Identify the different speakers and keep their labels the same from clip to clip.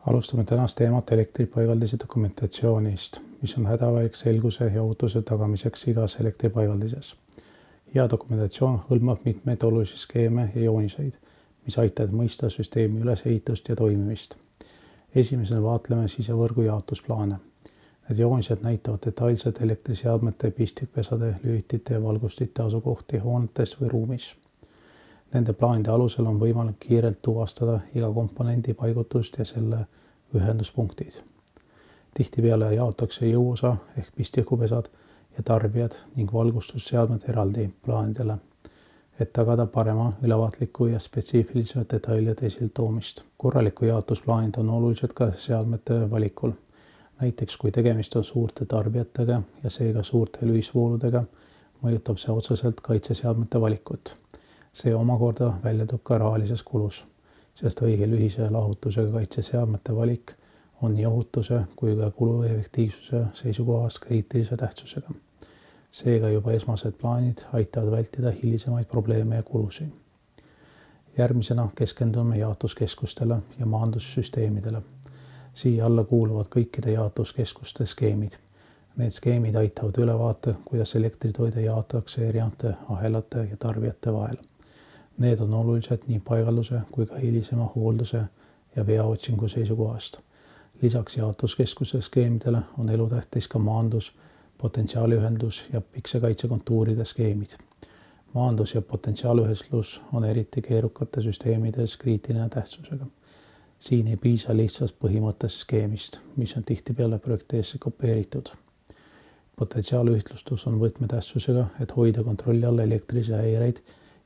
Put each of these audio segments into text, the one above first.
Speaker 1: Alustame tänast teemat elektripaigaldise dokumentatsioonist, mis on hädavajalik selguse ja ohutuse tagamiseks igas elektripaigaldises. Hea dokumentatsioon hõlmab mitmeid olulisi skeeme ja jooniseid, mis aitavad mõista süsteemi ülesehitust ja toimimist. Esimesena vaatleme sisevõrgu jaotusplaane. Need joonised näitavad detailselt elektriseadmete, pistikpesade, lülitite ja valgustite asukohti hoonetes või ruumis. Nende plaanide alusel on võimalik kiirelt tuvastada iga komponendi paigutust ja selle ühenduspunktid. Tihtipeale jaotakse jõuosa ehk pistikupesad ja tarbijad ning valgustusseadmed eraldi plaanidele, et tagada parema, ülevaatliku ja spetsiifilise detailide esiltoomist. Korraliku jaotusplaanid on olulised ka seadmete valikul. Näiteks kui tegemist on suurte tarbijatega ja seega suurte lühisvooludega, mõjutab see otseselt kaitseseadmete valikut. See omakorda väljendub ka rahalises kulus, sest õige lühise lahutusega kaitseseadmete valik on nii ohutuse kui ka kuluefektiivsuse seisukohast kriitilise tähtsusega. Seega juba esmased plaanid aitavad vältida hilisemaid probleeme ja kulusid. Järgmisena keskendume jaotuskeskustele ja maandussüsteemidele. Siia alla kuuluvad kõikide jaotuskeskuste skeemid. Need skeemid aitavad ülevaate, kuidas elektritoide jaotatakse erinevate ahelate ja tarbijate vahel. Need on olulised nii paigalduse kui ka hilisema hoolduse ja veaotsingu seisukohast. Lisaks jaotuskeskuse skeemidele on elutähtis ka maandus, potentsiaaliühendus ja piksekaitsekontuuride skeemid. Maandus ja potentsiaaliühendus on eriti keerukate süsteemides kriitiline tähtsusega. Siin ei piisa lihtsast põhimõttest skeemist, mis on tihtipeale projekteesse kopeeritud. Potentsiaaliühtlustus on võtmetähtsusega, et hoida kontrolli alla elektrilisi häireid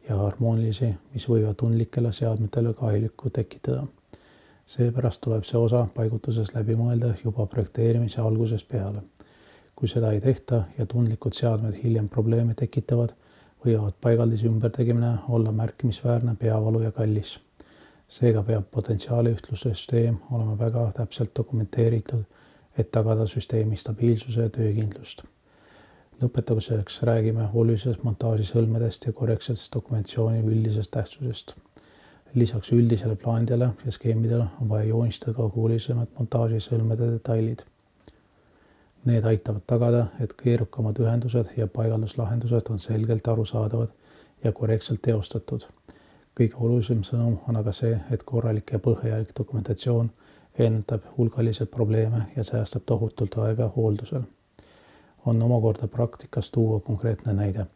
Speaker 1: ja harmoonilisi, mis võivad tundlikele seadmetele kahjulikku tekitada. Seepärast tuleb see osa paigutuses läbi mõelda juba projekteerimise algusest peale. Kui seda ei tehta ja tundlikud seadmed hiljem probleeme tekitavad, võivad paigaldisi ümbertegemine olla märkimisväärne peavalu ja kallis. Seega peab potentsiaaliühtluse süsteem olema väga täpselt dokumenteeritud, et tagada süsteemi stabiilsuse ja töökindlust. Lõpetuseks räägime olulisest montaažisõlmedest ja korrektsest dokumentatsiooni üldisest tähtsusest. Lisaks üldisele plaanidele ja skeemidele on vaja joonistada ka kuulisemad montaažisõlmede detailid. Need aitavad tagada, et keerukamad ühendused ja paigalduslahendused on selgelt arusaadavad ja korrektselt teostatud. Kõige olulisem sõnum on aga see, et korralik ja põhjalik dokumentatsioon ennetab hulgaliselt probleeme ja säästab tohutult aega hooldusel. On omakorda praktikas tuua konkreetne näide.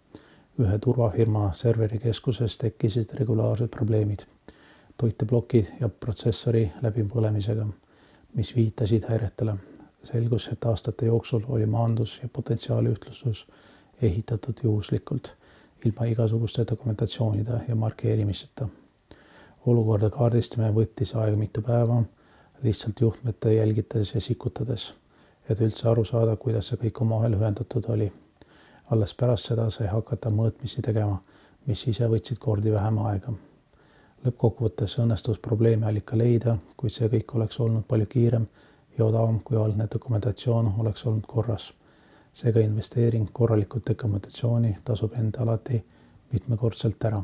Speaker 1: Ühe turvafirma serverikeskuses tekkisid regulaarsed probleemid, toiteplokid ja protsessori läbipõlemisega, mis viitasid häiretele. Selgus, et aastate jooksul oli maandus ja potentsiaaliühtlustus ehitatud juhuslikult, ilma igasuguste dokumentatsioonide ja markeerimiseta. Olukorda kaardistame võttis aega mitu päeva, lihtsalt juhtmete jälgitades ja sikutades, et üldse aru saada, kuidas see kõik omavahel ühendatud oli. Alles pärast seda sai hakata mõõtmisi tegema, mis ise võtsid kordi vähem aega. Lõppkokkuvõttes õnnestus probleemi allika leida, kuid see kõik oleks olnud palju kiirem ja odavam, kui algne dokumentatsioon oleks olnud korras. Seega investeering korralikult dokumentatsiooni tasub enda alati mitmekordselt ära.